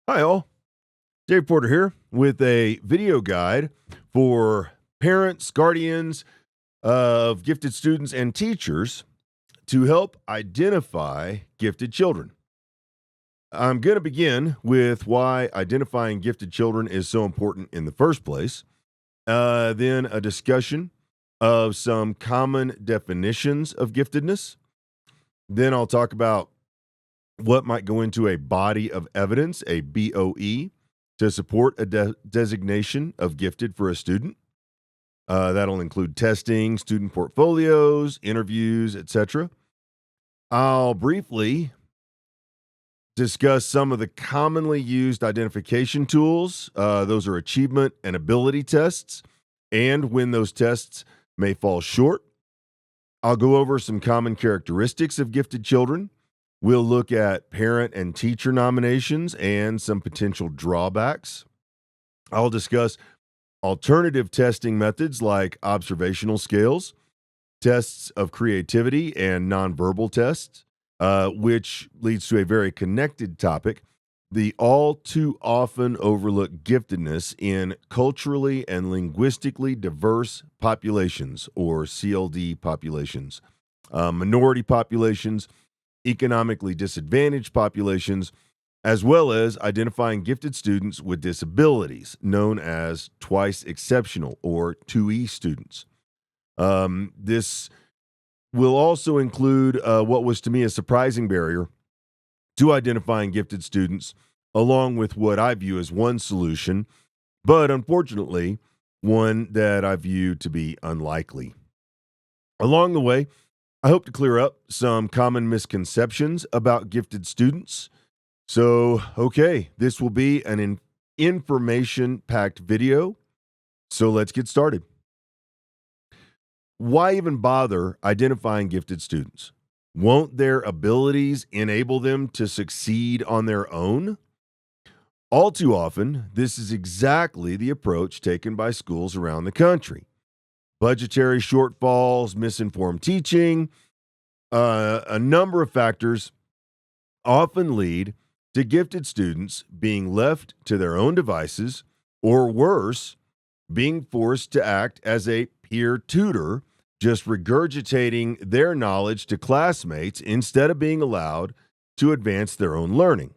Hi, all. Dave Porter here with a video guide for parents, guardians of gifted students, and teachers to help identify gifted children. I'm going to begin with why identifying gifted children is so important in the first place, then a discussion of some common definitions of giftedness. Then I'll talk about what might go into a body of evidence, a BOE, to support a designation of gifted for a student. That'll include testing, student portfolios, interviews, etc. I'll briefly discuss some of the commonly used identification tools. Those are achievement and ability tests, and when those tests may fall short. I'll go over some common characteristics of gifted children. We'll look at parent and teacher nominations and some potential drawbacks. I'll discuss alternative testing methods like observational scales, tests of creativity, and nonverbal tests, which leads to a very connected topic: the all too often overlooked giftedness in culturally and linguistically diverse populations, or CLD populations, minority populations, economically disadvantaged populations, as well as identifying gifted students with disabilities, known as twice exceptional or 2E students. This will also include what was to me a surprising barrier to identifying gifted students, along with what I view as one solution, but unfortunately, one that I view to be unlikely. Along the way, I hope to clear up some common misconceptions about gifted students. So, okay, this will be an information packed video. So, let's get started. Why even bother identifying gifted students? Won't their abilities enable them to succeed on their own? All too often, this is exactly the approach taken by schools around the country. Budgetary shortfalls, misinformed teaching, a number of factors often lead to gifted students being left to their own devices, or worse, being forced to act as a peer tutor, just regurgitating their knowledge to classmates instead of being allowed to advance their own learning.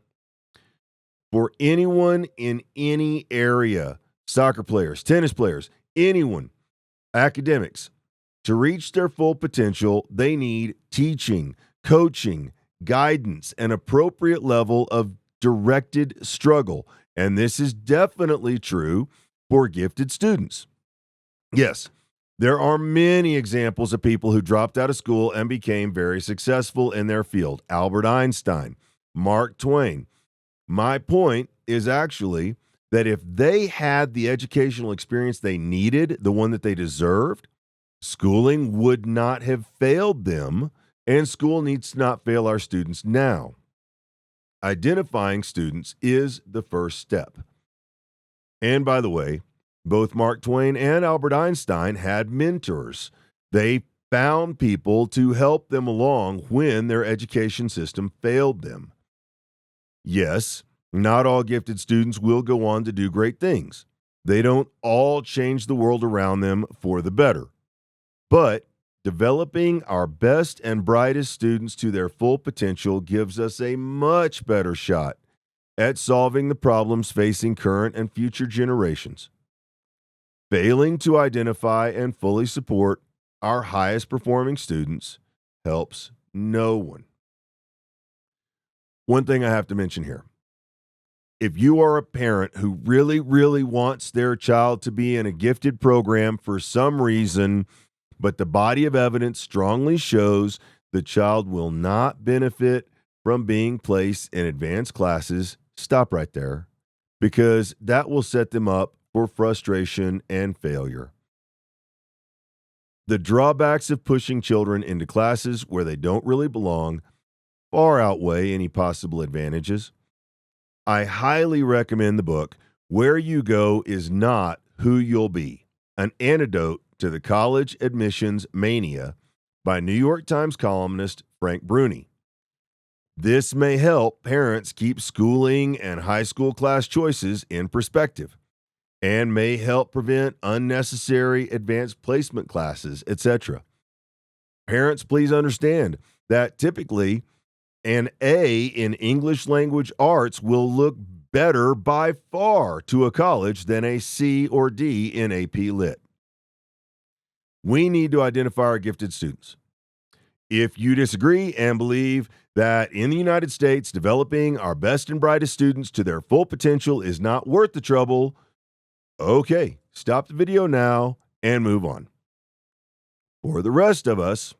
For anyone in any area, soccer players, tennis players, anyone, academics, to reach their full potential, they need teaching, coaching, guidance, an appropriate level of directed struggle. And this is definitely true for gifted students. Yes, there are many examples of people who dropped out of school and became very successful in their field. Albert Einstein, Mark Twain. My point is actually that if they had the educational experience they needed, the one that they deserved, schooling would not have failed them, and school needs to not fail our students now. Identifying students is the first step. And by the way, both Mark Twain and Albert Einstein had mentors. They found people to help them along when their education system failed them. Yes, not all gifted students will go on to do great things. They don't all change the world around them for the better. But developing our best and brightest students to their full potential gives us a much better shot at solving the problems facing current and future generations. Failing to identify and fully support our highest performing students helps no one. One thing I have to mention here: if you are a parent who really, really wants their child to be in a gifted program for some reason, but the body of evidence strongly shows the child will not benefit from being placed in advanced classes, stop right there, because that will set them up for frustration and failure. The drawbacks of pushing children into classes where they don't really belong far outweigh any possible advantages. I highly recommend the book Where You Go Is Not Who You'll Be, an antidote to the college admissions mania by New York Times columnist Frank Bruni. This may help parents keep schooling and high school class choices in perspective and may help prevent unnecessary advanced placement classes, etc. Parents, please understand that typically an A in English language arts will look better by far to a college than a C or D in AP Lit. We need to identify our gifted students. If you disagree and believe that in the United States, developing our best and brightest students to their full potential is not worth the trouble, okay, stop the video now and move on. For the rest of us,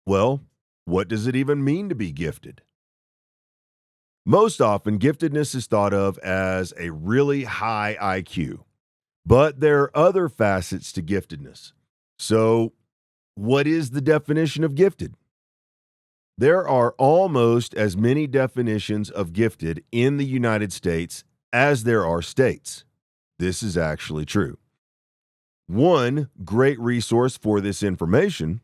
well, what does it even mean to be gifted? Most often, giftedness is thought of as a really high IQ, but there are other facets to giftedness. So, what is the definition of gifted? There are almost as many definitions of gifted in the United States as there are states. This is actually true. One great resource for this information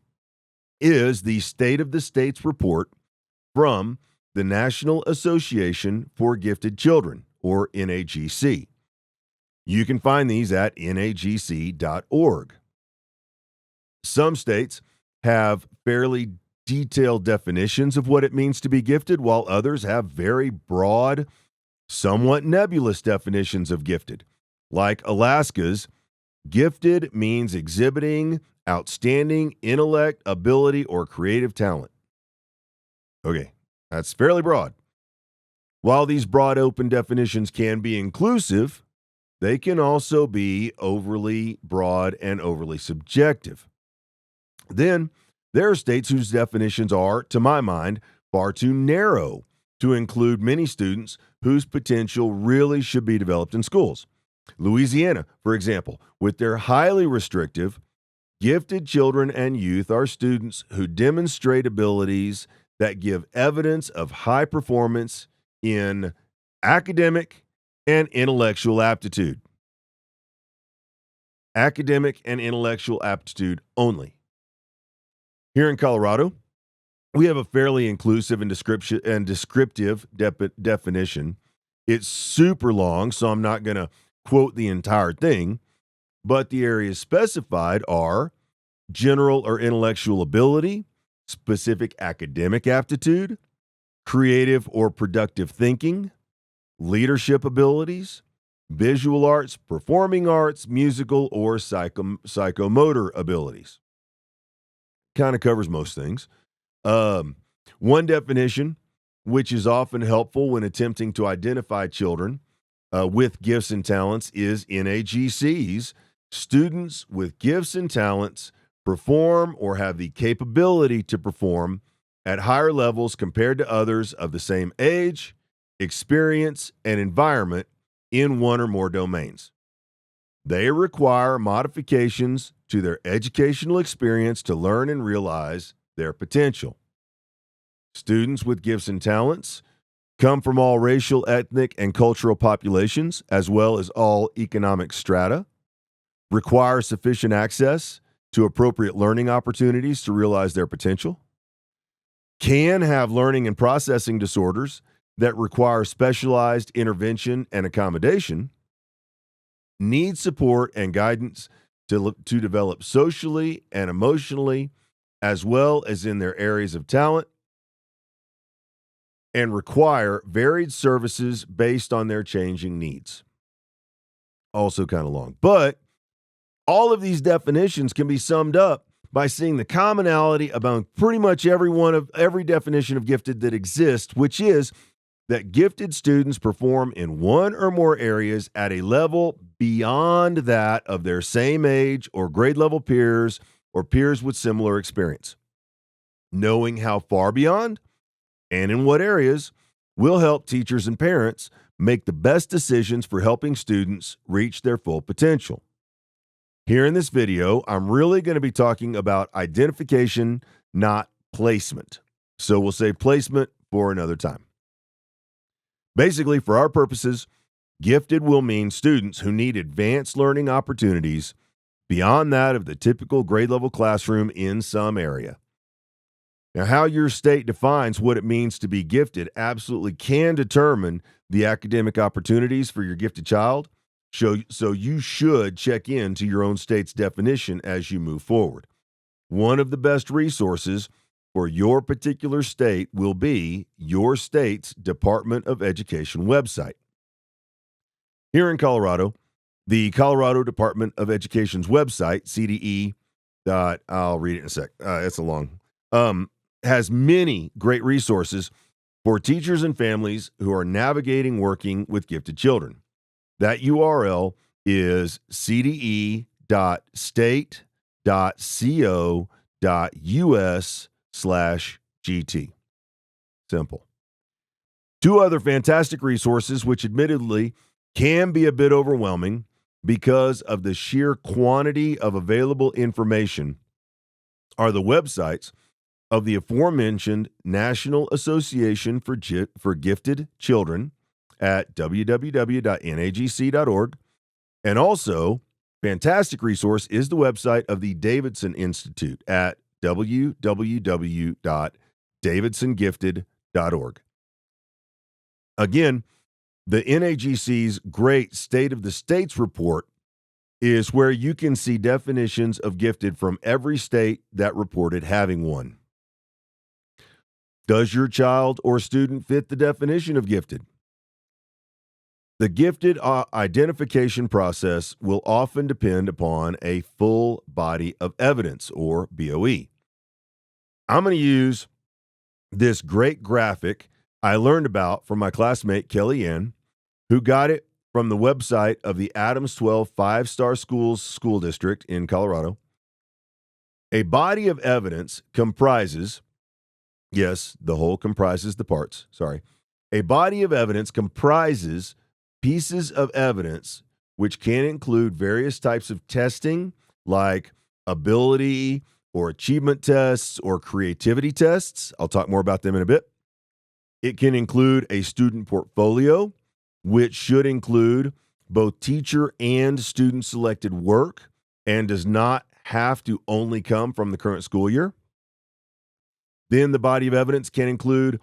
is the State of the States report from the National Association for Gifted Children, or NAGC. You can find these at nagc.org. Some states have fairly detailed definitions of what it means to be gifted, while others have very broad, somewhat nebulous definitions of gifted. Like Alaska's, gifted means exhibiting outstanding intellect, ability, or creative talent. Okay, that's fairly broad. While these broad open definitions can be inclusive, they can also be overly broad and overly subjective. Then there are states whose definitions are, to my mind, far too narrow to include many students whose potential really should be developed in schools. Louisiana, for example, with their highly restrictive, gifted children and youth are students who demonstrate abilities that give evidence of high performance in academic and intellectual aptitude. Academic and intellectual aptitude only. Here in Colorado, we have a fairly inclusive and descriptive definition. It's super long, so I'm not going to quote the entire thing, but the areas specified are general or intellectual ability, specific academic aptitude, creative or productive thinking, leadership abilities, visual arts, performing arts, musical or psychomotor abilities. Kind of covers most things. One definition, which is often helpful when attempting to identify children with gifts and talents, is NAGC's students with gifts and talents perform or have the capability to perform at higher levels compared to others of the same age, experience, and environment in one or more domains. They require modifications to their educational experience to learn and realize their potential. Students with gifts and talents come from all racial, ethnic, and cultural populations, as well as all economic strata, require sufficient access to appropriate learning opportunities to realize their potential, can have learning and processing disorders that require specialized intervention and accommodation, need support and guidance to develop socially and emotionally, as well as in their areas of talent, and require varied services based on their changing needs. Also kind of long. But all of these definitions can be summed up by seeing the commonality among pretty much every definition of gifted that exists, which is that gifted students perform in one or more areas at a level beyond that of their same age or grade level peers or peers with similar experience. Knowing how far beyond and in what areas will help teachers and parents make the best decisions for helping students reach their full potential. Here in this video, I'm really going to be talking about identification, not placement. So we'll save placement for another time. Basically, for our purposes, gifted will mean students who need advanced learning opportunities beyond that of the typical grade level classroom in some area. Now, how your state defines what it means to be gifted absolutely can determine the academic opportunities for your gifted child. So you should check into your own state's definition as you move forward. One of the best resources for your particular state will be your state's Department of Education website. Here in Colorado, the Colorado Department of Education's website, CDE. I'll read it in a sec. It's a long. Has many great resources for teachers and families who are navigating working with gifted children. That URL is cde.state.co.us/GT. Simple. Two other fantastic resources, which admittedly can be a bit overwhelming because of the sheer quantity of available information, are the websites of the aforementioned National Association for Gifted Children at www.nagc.org. And also, fantastic resource is the website of the Davidson Institute at www.davidsongifted.org. Again, the NAGC's great State of the States report is where you can see definitions of gifted from every state that reported having one. Does your child or student fit the definition of gifted? The gifted identification process will often depend upon a full body of evidence, or BOE. I'm going to use this great graphic I learned about from my classmate, Kelly Ann, who got it from the website of the Adams 12 5-star schools school district in Colorado. A body of evidence comprises, yes, the whole comprises the parts, sorry. A body of evidence comprises pieces of evidence which can include various types of testing, like ability or achievement tests or creativity tests. I'll talk more about them in a bit. It can include a student portfolio, which should include both teacher and student selected work and does not have to only come from the current school year. Then the body of evidence can include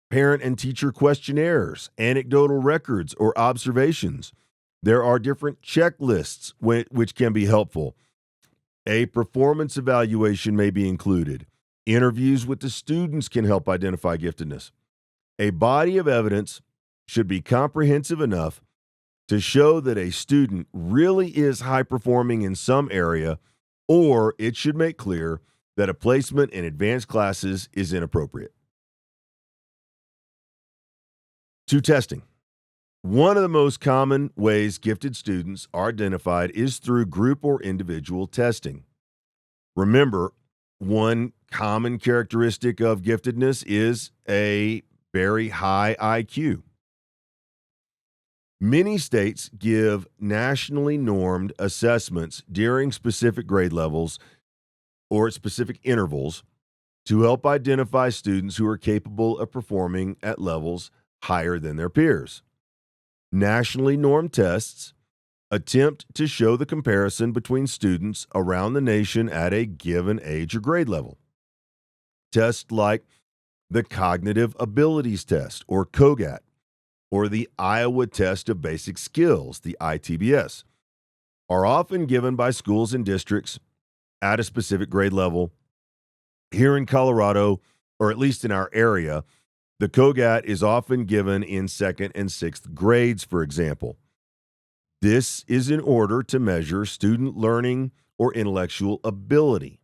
parent and teacher questionnaires, anecdotal records, or observations. There are different checklists which can be helpful. A performance evaluation may be included. Interviews with the students can help identify giftedness. A body of evidence should be comprehensive enough to show that a student really is high performing in some area, or it should make clear that a placement in advanced classes is inappropriate. To testing. One of the most common ways gifted students are identified is through group or individual testing. Remember, one common characteristic of giftedness is a very high IQ. Many states give nationally normed assessments during specific grade levels or at specific intervals to help identify students who are capable of performing at levels higher than their peers. Nationally normed tests attempt to show the comparison between students around the nation at a given age or grade level. Tests like the Cognitive Abilities Test, or COGAT, or the Iowa Test of Basic Skills, the ITBS, are often given by schools and districts at a specific grade level. Here in Colorado, or at least in our area, the COGAT is often given in 2nd and 6th grades, for example. This is in order to measure student learning or intellectual ability.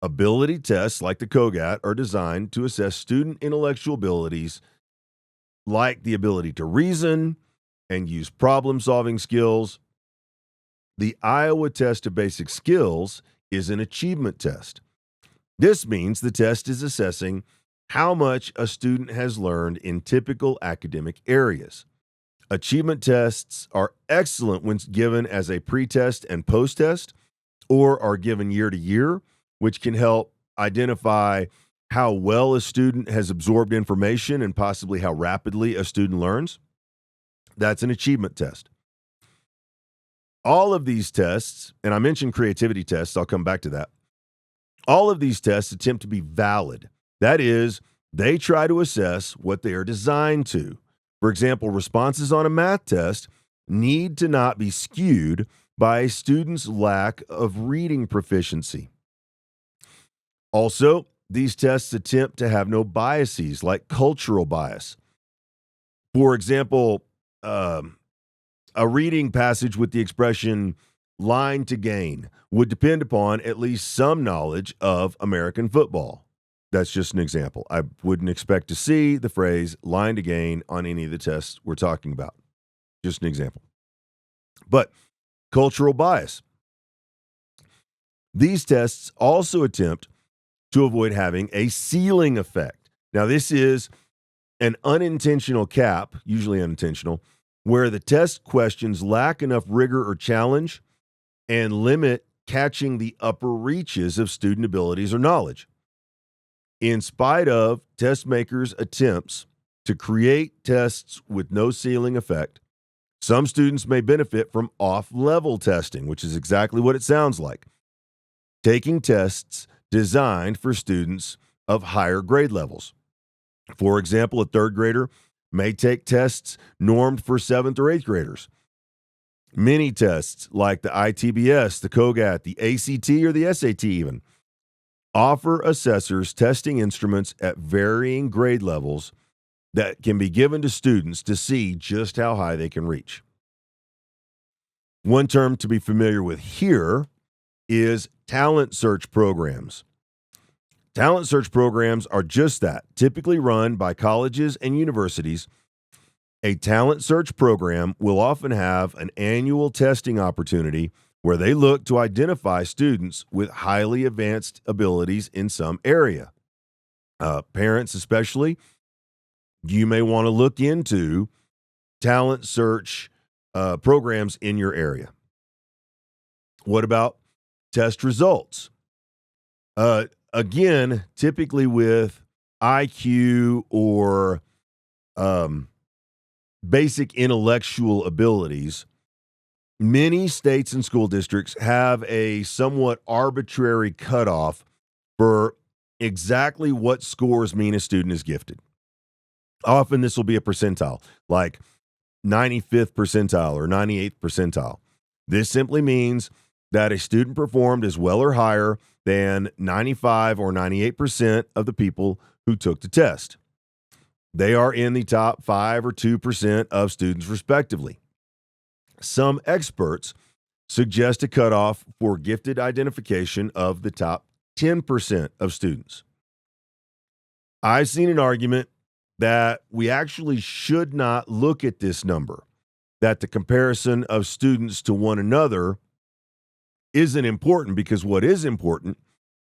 Ability tests like the COGAT are designed to assess student intellectual abilities like the ability to reason and use problem-solving skills. The Iowa Test of Basic Skills is an achievement test. This means the test is assessing how much a student has learned in typical academic areas. Achievement tests are excellent when given as a pre-test and post-test, or are given year to year, which can help identify how well a student has absorbed information and possibly how rapidly a student learns. That's an achievement test. All of these tests, and I mentioned creativity tests, I'll come back to that. All of these tests attempt to be valid That is, they try to assess what they are designed to. For example, responses on a math test need to not be skewed by a student's lack of reading proficiency. Also, these tests attempt to have no biases like cultural bias. For example, a reading passage with the expression line to gain would depend upon at least some knowledge of American football. That's just an example. I wouldn't expect to see the phrase line to gain on any of the tests we're talking about. Just an example. But cultural bias. These tests also attempt to avoid having a ceiling effect. Now, this is an unintentional cap, usually unintentional, where the test questions lack enough rigor or challenge and limit catching the upper reaches of student abilities or knowledge. In spite of test makers' attempts to create tests with no ceiling effect, some students may benefit from off-level testing, which is exactly what it sounds like. Taking tests designed for students of higher grade levels. For example, a third grader may take tests normed for seventh or eighth graders. Many tests like the ITBS, the COGAT, the ACT, or the SAT even offer assessors testing instruments at varying grade levels that can be given to students to see just how high they can reach. One term to be familiar with here is talent search programs. Talent search programs are just that, typically run by colleges and universities. A talent search program will often have an annual testing opportunity where they look to identify students with highly advanced abilities in some area. Parents, especially, you may want to look into talent search programs in your area. What about test results? Again, typically with IQ or basic intellectual abilities, many states and school districts have a somewhat arbitrary cutoff for exactly what scores mean a student is gifted. Often this will be a percentile, like 95th percentile or 98th percentile. This simply means that a student performed as well or higher than 95 or 98% of the people who took the test. They are in the top 5 or 2% of students, respectively. Some experts suggest a cutoff for gifted identification of the top 10% of students. I've seen an argument that we actually should not look at this number, that the comparison of students to one another isn't important, because what is important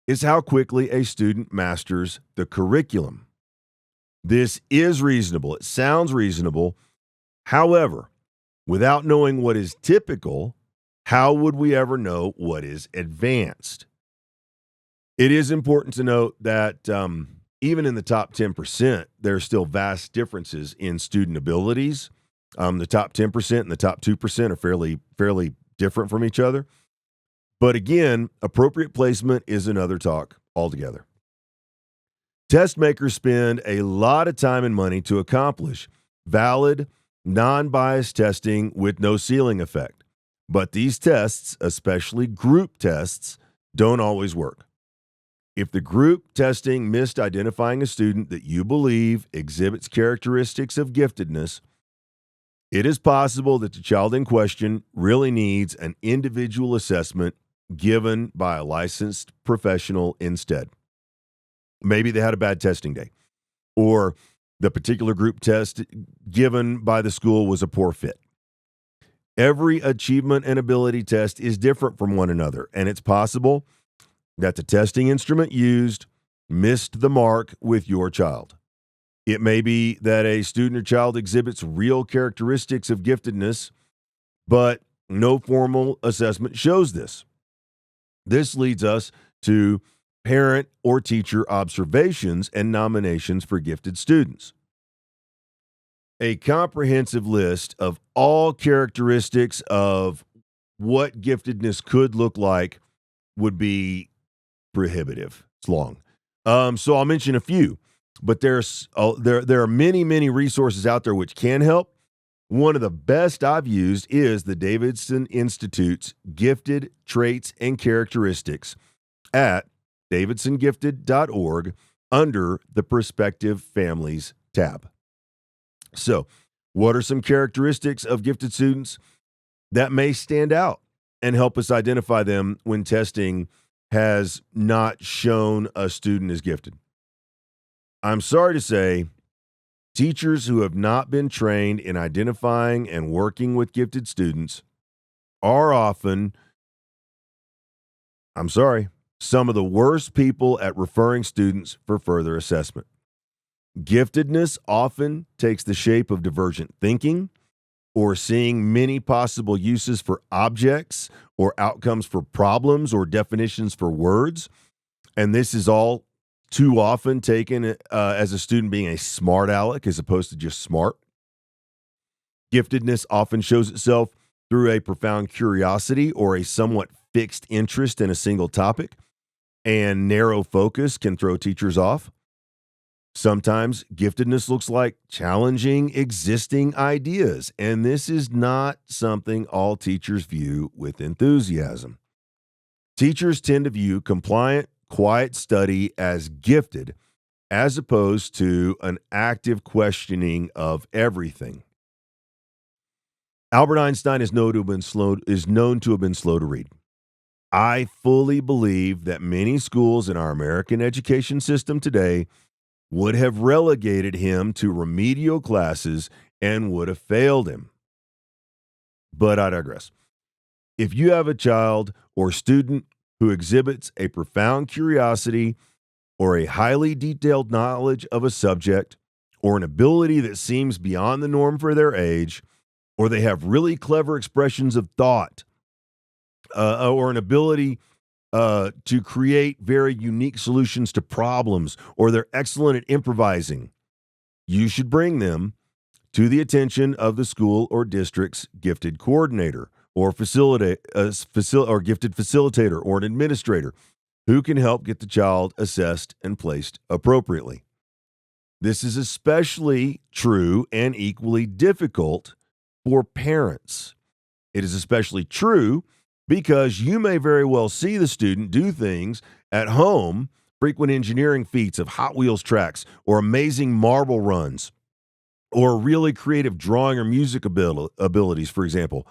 is how quickly a student masters the curriculum. This is reasonable. It sounds reasonable. However, without knowing what is typical, how would we ever know what is advanced? It is important to note that even in the top 10%, there are still vast differences in student abilities. The top 10% and the top 2% are fairly different from each other. But again, appropriate placement is another talk altogether. Test makers spend a lot of time and money to accomplish valid, non-biased testing with no ceiling effect. But these tests, especially group tests, don't always work. If the group testing missed identifying a student that you believe exhibits characteristics of giftedness, it is possible that the child in question really needs an individual assessment given by a licensed professional instead. Maybe they had a bad testing day, or the particular group test given by the school was a poor fit. Every achievement and ability test is different from one another, and it's possible that the testing instrument used missed the mark with your child. It may be that a student or child exhibits real characteristics of giftedness, but no formal assessment shows this. This leads us to parent or teacher observations and nominations for gifted students. A comprehensive list of all characteristics of what giftedness could look like would be prohibitive. It's long. So I'll mention a few, but there are many resources out there which can help. One of the best I've used is the Davidson Institute's Gifted Traits and Characteristics at davidsongifted.org under the Prospective Families tab. So, what are some characteristics of gifted students that may stand out and help us identify them when testing has not shown a student is gifted? I'm sorry to say, teachers who have not been trained in identifying and working with gifted students are often, I'm sorry, some of the worst people at referring students for further assessment. Giftedness often takes the shape of divergent thinking or seeing many possible uses for objects or outcomes for problems or definitions for words. And this is all too often taken as a student being a smart aleck as opposed to just smart. Giftedness often shows itself through a profound curiosity or a somewhat fixed interest in a single topic, and narrow focus can throw teachers off. Sometimes giftedness looks like challenging existing ideas, and this is not something all teachers view with enthusiasm. Teachers tend to view compliant, quiet study as gifted, as opposed to an active questioning of everything. Albert Einstein is known to have been slow to read. I fully believe that many schools in our American education system today would have relegated him to remedial classes and would have failed him. But I digress. If you have a child or student who exhibits a profound curiosity or a highly detailed knowledge of a subject or an ability that seems beyond the norm for their age, or they have really clever expressions of thought, or an ability to create very unique solutions to problems, or they're excellent at improvising, you should bring them to the attention of the school or district's gifted coordinator or gifted facilitator or an administrator who can help get the child assessed and placed appropriately. This is especially true and equally difficult for parents. It is especially true because you may very well see the student do things at home, frequent engineering feats of Hot Wheels tracks or amazing marble runs, or really creative drawing or music abilities, for example,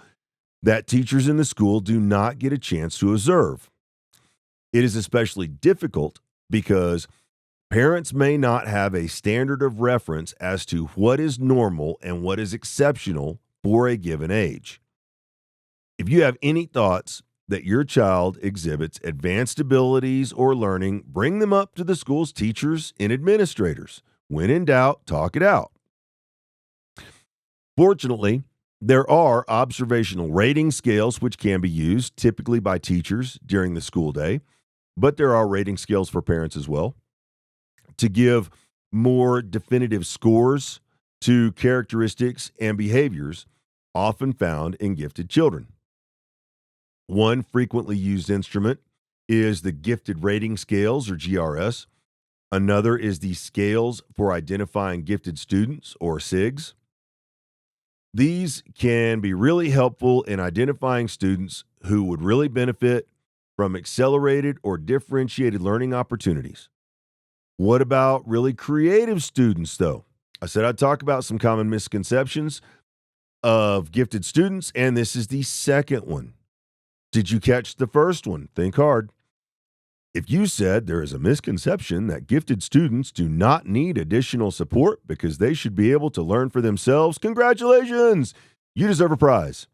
that teachers in the school do not get a chance to observe. It is especially difficult because parents may not have a standard of reference as to what is normal and what is exceptional for a given age. If you have any thoughts that your child exhibits advanced abilities or learning, bring them up to the school's teachers and administrators. When in doubt, talk it out. Fortunately, there are observational rating scales which can be used typically by teachers during the school day, but there are rating scales for parents as well to give more definitive scores to characteristics and behaviors often found in gifted children. One frequently used instrument is the Gifted Rating Scales, or GRS. Another is the Scales for Identifying Gifted Students, or SIGs. These can be really helpful in identifying students who would really benefit from accelerated or differentiated learning opportunities. What about really creative students, though? I said I'd talk about some common misconceptions of gifted students, and this is the second one. Did you catch the first one? Think hard. If you said there is a misconception that gifted students do not need additional support because they should be able to learn for themselves, congratulations! You deserve a prize.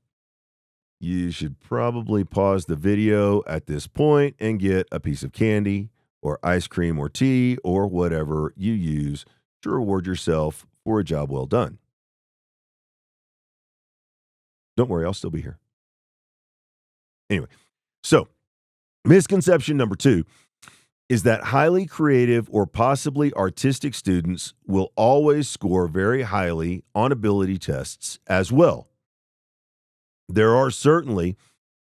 You should probably pause the video at this point and get a piece of candy or ice cream or tea or whatever you use to reward yourself for a job well done. Don't worry, I'll still be here. Anyway, so misconception number 2 is that highly creative or possibly artistic students will always score very highly on ability tests as well. There are certainly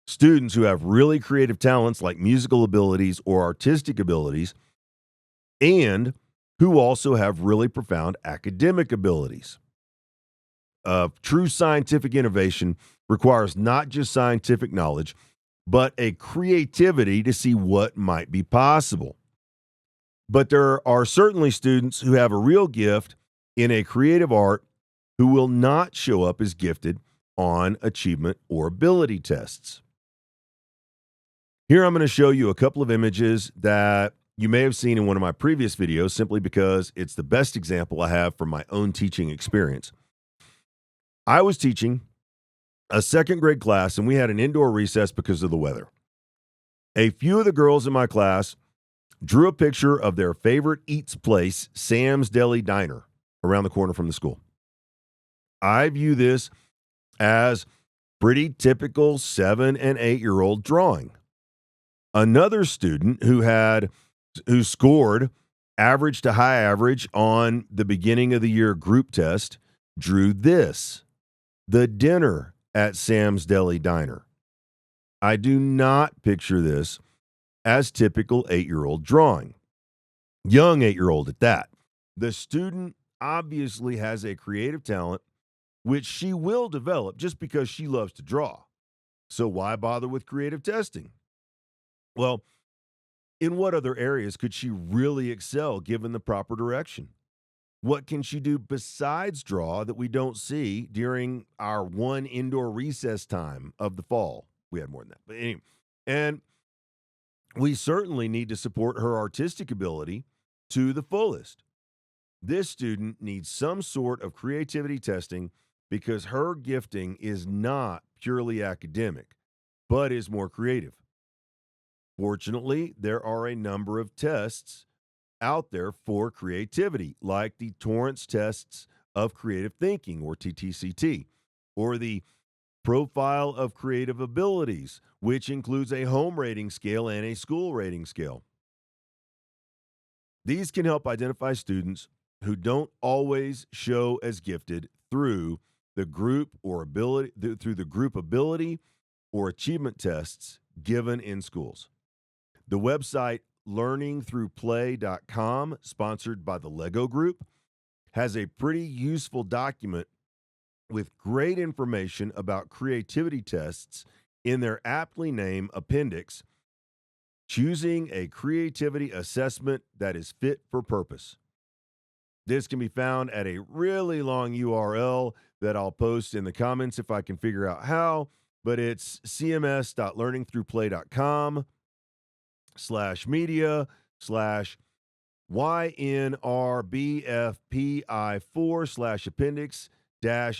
students who have really creative talents like musical abilities or artistic abilities, and who also have really profound academic abilities. True scientific innovation requires not just scientific knowledge, but a creativity to see what might be possible. But there are certainly students who have a real gift in a creative art who will not show up as gifted on achievement or ability tests. Here I'm going to show you a couple of images that you may have seen in one of my previous videos simply because it's the best example I have from my own teaching experience. I was teaching a second grade class and we had an indoor recess because of the weather. A few of the girls in my class drew a picture of their favorite eats place, Sam's Deli Diner, around the corner from the school. I view this as pretty typical 7 and 8-year-old drawing. Another student who scored average to high average on the beginning of the year group test drew this, the dinner at Sam's Deli Diner. I do not picture this as typical 8-year-old drawing. Young 8-year-old at that. The student obviously has a creative talent, which she will develop just because she loves to draw. So why bother with creative testing? Well, in what other areas could she really excel given the proper direction? What can she do besides draw that we don't see during our one indoor recess time of the fall? We had more than that. But anyway, and we certainly need to support her artistic ability to the fullest. This student needs some sort of creativity testing because her gifting is not purely academic, but is more creative. Fortunately, there are a number of tests out there for creativity, like the Torrance tests of creative thinking, or TTCT, or the Profile of Creative Abilities, which includes a home rating scale and a school rating scale. These can help identify students who don't always show as gifted through the group ability or achievement tests given in schools. The website learningthroughplay.com, sponsored by the Lego Group, has a pretty useful document with great information about creativity tests in their aptly named appendix, choosing a creativity assessment that is fit for purpose. This can be found at a really long URL that I'll post in the comments if I can figure out how, but it's cms.learningthroughplay.com/media/YNRBFPI4/appendix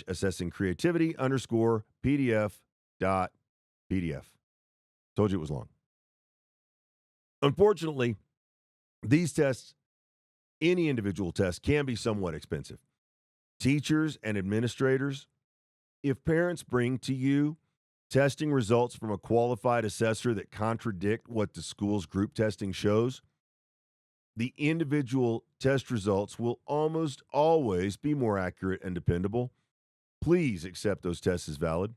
assessing creativity _PDF.pdf. Told you it was long. Unfortunately, these tests, any individual test, can be somewhat expensive. Teachers and administrators, if parents bring to you testing results from a qualified assessor that contradict what the school's group testing shows, the individual test results will almost always be more accurate and dependable. Please accept those tests as valid.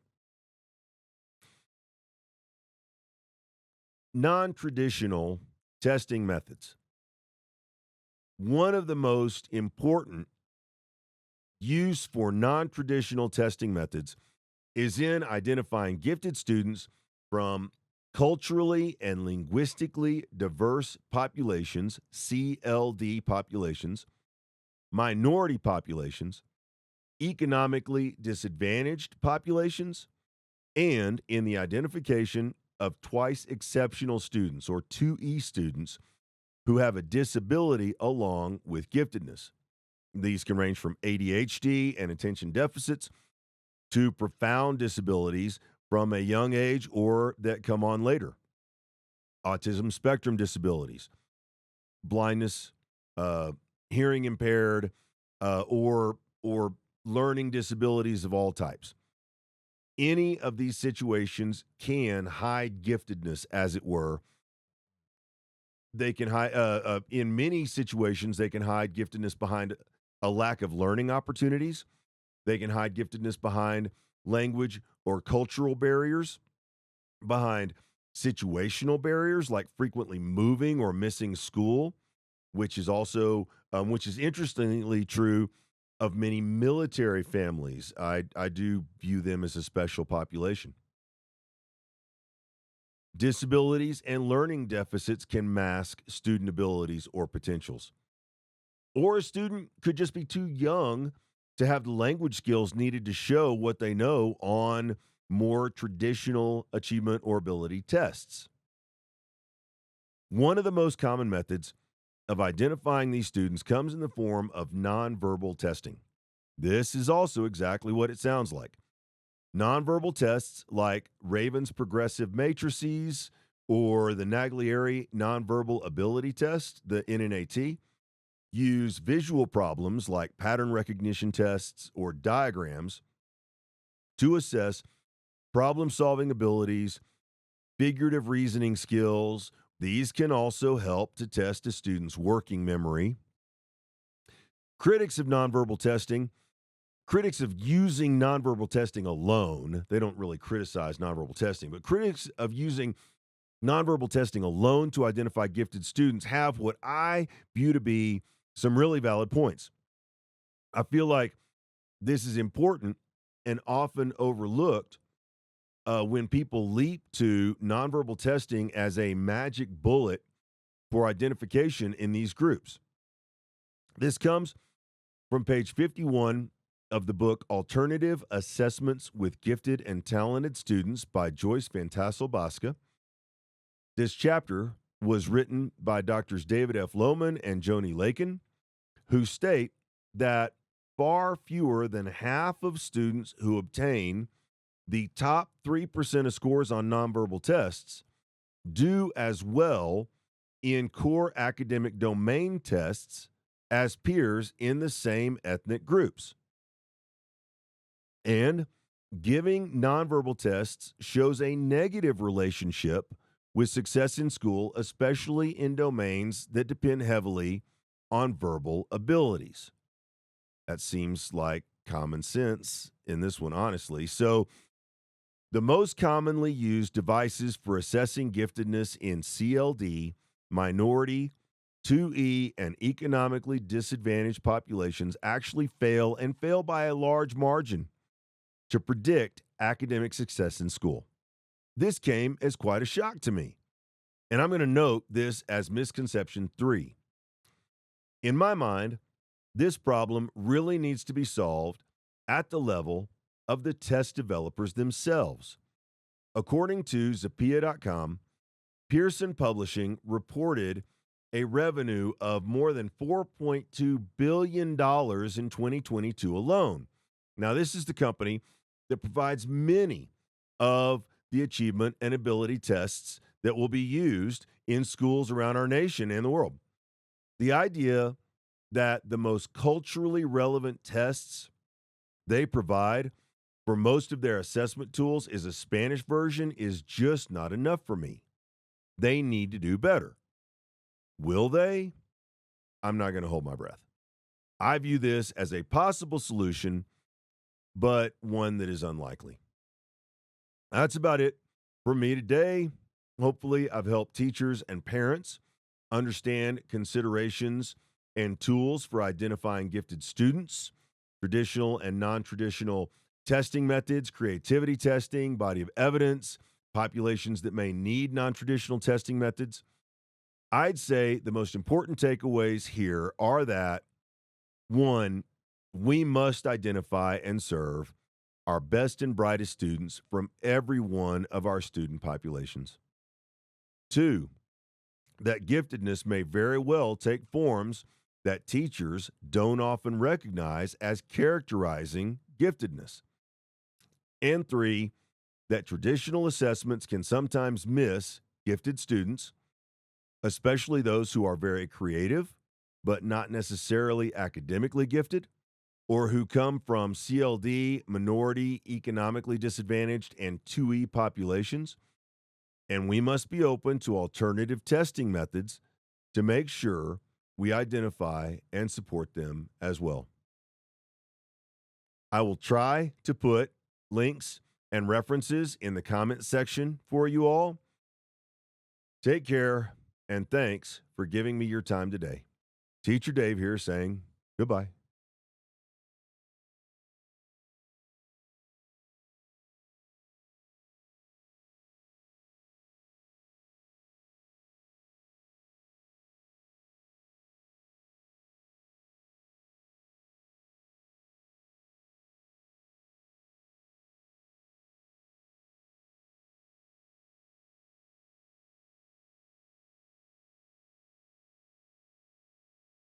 Non-traditional testing methods. One of the most important use for non-traditional testing methods is in identifying gifted students from culturally and linguistically diverse populations, CLD populations, minority populations, economically disadvantaged populations, and in the identification of twice exceptional students, or 2E students, who have a disability along with giftedness. These can range from ADHD and attention deficits to profound disabilities from a young age or that come on later. Autism spectrum disabilities, blindness, hearing impaired, or learning disabilities of all types. Any of these situations can hide giftedness, as it were. They can hide, in many situations, they can hide giftedness behind a lack of learning opportunities. They can hide giftedness behind language or cultural barriers, behind situational barriers like frequently moving or missing school, which is interestingly true of many military families. I do view them as a special population. Disabilities and learning deficits can mask student abilities or potentials. Or a student could just be too young to have the language skills needed to show what they know on more traditional achievement or ability tests. One of the most common methods of identifying these students comes in the form of nonverbal testing. This is also exactly what it sounds like. Nonverbal tests like Raven's progressive matrices or the Naglieri nonverbal ability test, the NNAT, use visual problems like pattern recognition tests or diagrams to assess problem solving abilities, figurative reasoning skills. These can also help to test a student's working memory. Critics of nonverbal testing, critics of using nonverbal testing alone, they don't really criticize nonverbal testing, but critics of using nonverbal testing alone to identify gifted students have what I view to be some really valid points. I feel like this is important and often overlooked when people leap to nonverbal testing as a magic bullet for identification in these groups. This comes from page 51 of the book Alternative Assessments with Gifted and Talented Students by Joyce Van Tassel Bosca. This chapter was written by Drs. David F. Lohman and Joni Lakin, who state that far fewer than half of students who obtain the top 3% of scores on nonverbal tests do as well in core academic domain tests as peers in the same ethnic groups. And giving nonverbal tests shows a negative relationship with success in school, especially in domains that depend heavily on verbal abilities. That seems like common sense in this one, honestly. So, the most commonly used devices for assessing giftedness in CLD, minority, 2E, and economically disadvantaged populations actually fail and fail by a large margin to predict academic success in school. This came as quite a shock to me, and I'm going to note this as misconception 3. In my mind, this problem really needs to be solved at the level of the test developers themselves. According to Zappia.com, Pearson Publishing reported a revenue of more than $4.2 billion in 2022 alone. Now, this is the company that provides many of the achievement and ability tests that will be used in schools around our nation and the world. The idea that the most culturally relevant tests they provide for most of their assessment tools is a Spanish version is just not enough for me. They need to do better. Will they? I'm not going to hold my breath. I view this as a possible solution, but one that is unlikely. That's about it for me today. Hopefully, I've helped teachers and parents understand considerations and tools for identifying gifted students, traditional and non-traditional testing methods, creativity testing, body of evidence, populations that may need non-traditional testing methods. I'd say the most important takeaways here are that, one, we must identify and serve our best and brightest students from every one of our student populations. Two, that giftedness may very well take forms that teachers don't often recognize as characterizing giftedness. And three, that traditional assessments can sometimes miss gifted students, especially those who are very creative, but not necessarily academically gifted, or who come from CLD, minority, economically disadvantaged, and 2E populations. And we must be open to alternative testing methods to make sure we identify and support them as well. I will try to put links and references in the comment section for you all. Take care, and thanks for giving me your time today. Teacher Dave here saying goodbye.